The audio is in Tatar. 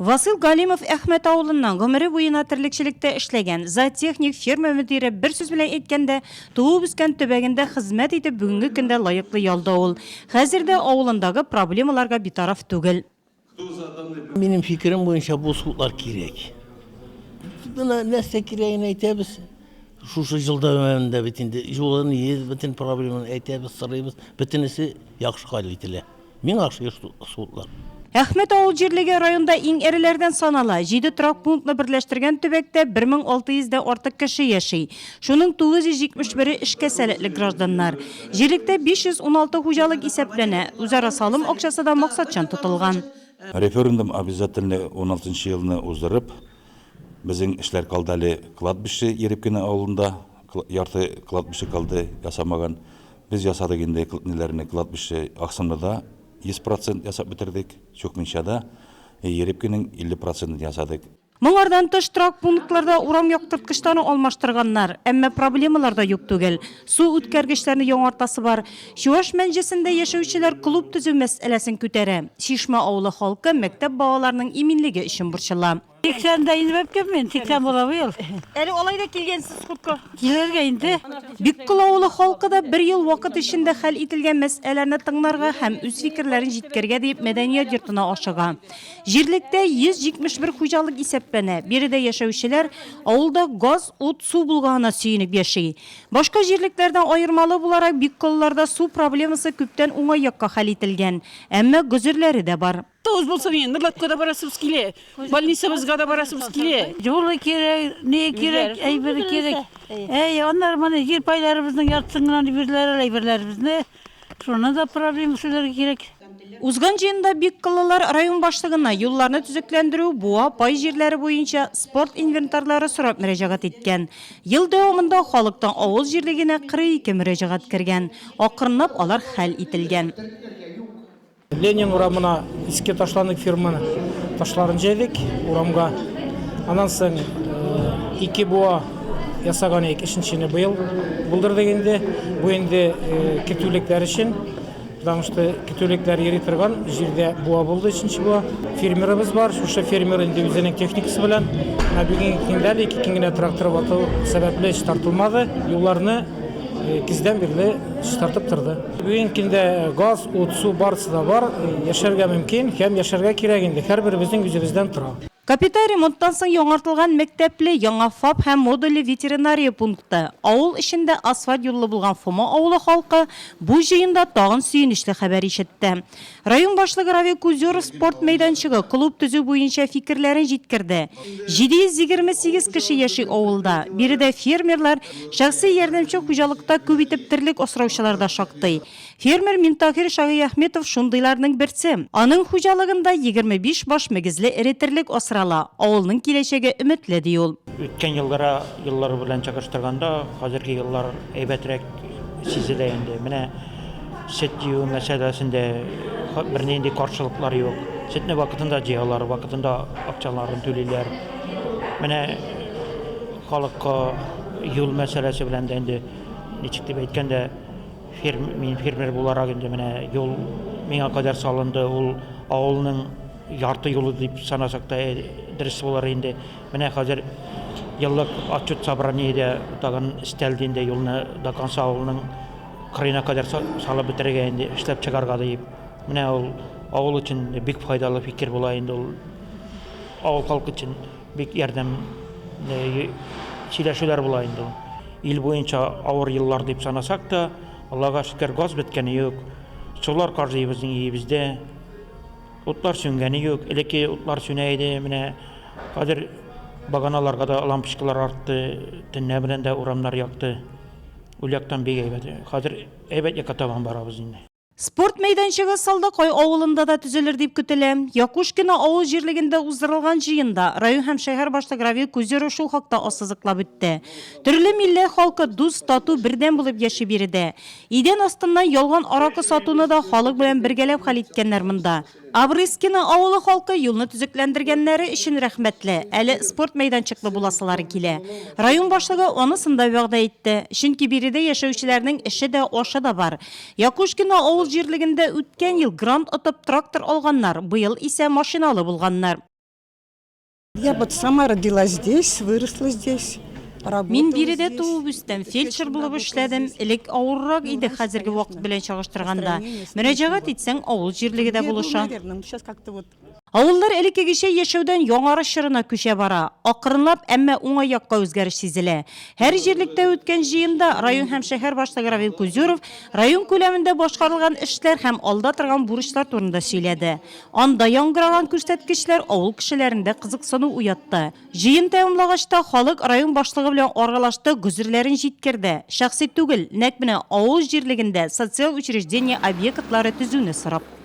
Васил Галимов Әхмәт ауылынан гомере буена тірлекшілікті эшләгән. Зоотехник ферма мөдире бір сүз белән әйткәндә, туып үскән төбәгендә хезмәт итеп бүгенге көндә лайыклы ялда ул. Хәзердә авылындагы проблемаларга битараф түгел. Benim fikrim boyunca bu sular kirek. Buna nesne kireğini aytабыз. Şu жылда önünde bitindi. Yolun iyi, bütün problemini aytабыз, сырайбыз. Bütünüsü yaxşı hal etile. Мен yaxşı sular. Әхмәт ауыл җирлеге районда иң эреләрдән санала. 7 торак пунктны берләштергән төбәктә 1600 артык кеше яши. Шуның 971-е эшкә сәләтле гражданнар. Җирлектә 516 хуҗалык исәпләнә. Үзара салым акчасы да максатчан тотылган. Референдум обязательно 16 елны уздырып, безнең эшләр калды әле кладбище Ерепкене авылында, ярты кладбище калды ясамаган. Без ясадык инде неләрне кладбище Аксымда 100% ясап бетердек, Чокминчада Ерепкенең 50% ясадык. Моңардан тыш торак пунктларда урам яктырткычларын алмаштырганнар, әмма проблемалар да юк түгел. Су үткәргечләрне яңартасы бар. Чуаш мәнҗесендә яшәүчеләр клуб төзү мәсьәләсен күтәрә. Шишма авылы халкы мәктәп балаларының иминлеге өчен борчыла. 80'da inip gelmeyin, 80 bola bu yıl. Әле алайда килгәнсез хутка. Kilerge indi. Биккул авылы халкы да 1 ел вакыт эчендә хәл ителгән мәсьәләләрне тыңларга һәм үз фикерләрен җиткәргә дип мәдәният йортына ашыга. Җирлектә 171 хуҗалык исәпләнә. Биредә яшәүчеләр авылда газ, ут, су булганына сөенеп яши. Башка җирлекләрдән аермалы буларак биккулларда су проблемасы күптән уңай якка хәл ителгән. Әмма гөзерләре дә бар. Тоз болса мен Нұрлатқа да барасымыз келе, больницамызға да барасымыз келе. Жолы керек, не керек, әйбері керек. Onlar bana yer paylarımızın yatsınlar, әйберләребезне. Шуны да проблема сүләргә кирәк. Узган җыенда биккуллар район башлыгына юлларны төзекләндерү, буа, пай җирләре буенча спорт инвентарлары сорап мөрәҗәгать иткән. Ел дәвамында халыктан авыл җирлегенә 42 мөрәҗәгать кергән. Акрынлап алар хәл ителгән. Ленин урамына иске ташланып фирманы ташларын җәйдек урамга. Аннан соң 2 буа ясаган ек, ишенчене быел булдыр дегенде, бу инде көтүлекләр өчен, потому что көтүлекләр йөри торган җирдә буа булды, ишенче буа. Фермерыбыз бар, шушы фермер инде үзенең техникасы белән бүгенге көндә 2 генә трактор вату сәбәпле тартылмады, юлларны киздән бирле тартып торды. Бүгенге көндә газ, ут, су барысы да бар, яшәргә мөмкин һәм яшәргә кирәк инде. Һәрберебезнең үзебездән тора. Капиталь ремонттан соң яңартылган мәктәпле яңа ФАП һәм модульле ветеринария пункты. Авыл эчендә асфальт юллы булган Фома авылы халкы бу җыенда тагын сөенечле хәбәр ишетте. Район башлыгы Равил Кузеров спорт мәйданчыгы клуб төзү буенча фикерләрен җиткерде. 728 кеше яши авылда. Биредә фермерлар шәхси ярдәмче хуҗалыкта күп итеп терлек асраучылар да шактый. Фермер Минтахир Шагыяхметов шундыйларның берсе. Аның хуҗалыгында 25 баш мөгезле эретерлек асрала. Авылның киләчәге өметле ди ул. Үткән еллар белән чагыштырганда, хәзерге еллар әйбәтрәк сизелә инде. Менә сөт җыю мәсьәләсендә бернинди каршылыклар юк. Сөтне вакытында җыялар, вакытында акчаларын түлиләр. Менә халыкка юл мәсьәләсе белән дә инде ничек дип әйткәндә мин фермер буларак инде менә юл миңа кадәр салынды, ул авылның ярты юлы дип санасак та дөрес булар инде. Менә хәзер еллык отчет собраниедә тагын истәлде инде юлны до конца авылның кырыена кадәр салып бетергә инде, эшләп чыгарга дип. Менә ул авыл өчен бик файдалы фикер була инде, ул авыл халкы өчен бик ярдәм сөйләшүләр була инде. Ил буенча авыр еллар дип санасак та, Аллага шөкер газ беткәне юк. Сулар каржый безнең иебездә. Утлар сүнгәне юк. Элекке утлар сүнә иде. Менә хәзер баганаларга да лампочкалар артты. Төннә белән дә урамнар якты. Ул яктан бик әйбәт. Хәзер әйбәт якка табан барабыз инде. Спорт мәйданчыгы Салдакай авылында да төзелер дип көтелә. Якушкина авыл җирлегендә уздырылган җыенда район һәм шәһәр башлыгы Равил Кузеров шул хакта ассызыклап үтте. Төрле милләт халкы дус, тату бердән булып яши биредә. Идән астыннан ялган аракы сатуны да халык белән бергәләп хәл иткәннәр монда. Абрыскина авылы халкы юлны төзекләндергәннәре өчен рәхмәтле. Әле спорт мәйданчыклы буласылары килә. Район башлыгы анысын да вәгъдә итте. Чөнки биредә яшәүчеләрнең эше дә, ашы да бар. Якушкина авыл җирлегендә үткән ел грант отып трактор алганнар, быел исә машиналы булганнар. Я вот сама родилась здесь, выросла здесь. Мин биредә туып үстем, фельдшер булып эшләдем. Элек авыррак иде хәзерге вакыт белән чагыштырганда. Мөрәҗәгать итсәң, авыл җирлеге дә булыша. Сейчас как-то вот Авыллар элеккегечә яшәүдән яңары чорына күчә бара. Акрынлап, әмма уңай якка үзгәреш сизелә. Һәр җирлектә үткән җыенда район һәм шәһәр башлыгы Равил Кузюров район күләмендә башкарылган эшләр һәм алда торган бурычлар турында сөйләде. Анда яңгыраган күрсәткечләр авыл кешеләрендә кызыксыну уятты. Җыен тәмамлагачта халык район башлыгы белән аралашты, гүзерләрен җиткерде. Шәхси түгел, нәкъ менә авыл җирлегендә социаль учреждение объектлары төзүне сорап.